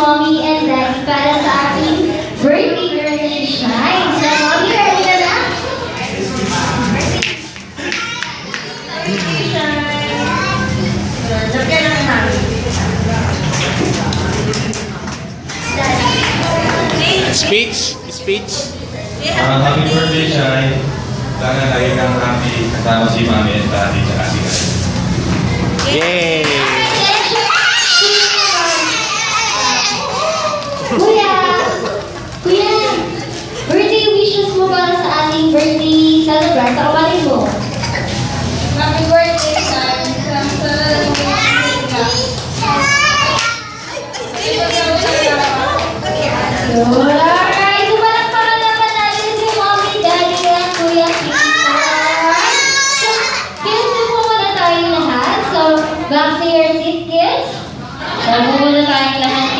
Mommy and Daddy para sa ating birthday girl ni Shine. So, Mommy, ready ka na? Speech. Happy birthday, Shine. Sana lagi kang happy kasama si Mami and Daddy at si Daddy. Yay! Kuya, birthday wishes mo para sa ating birthday celebrant sa kapatid mo. Happy birthday, son. Alright, so palakpakan naman natin si Mommy, Daddy, at Kuya Kisan. Kids, upo muna tayong lahat. So, back to your seat, kids. So, upo muna tayong lahat.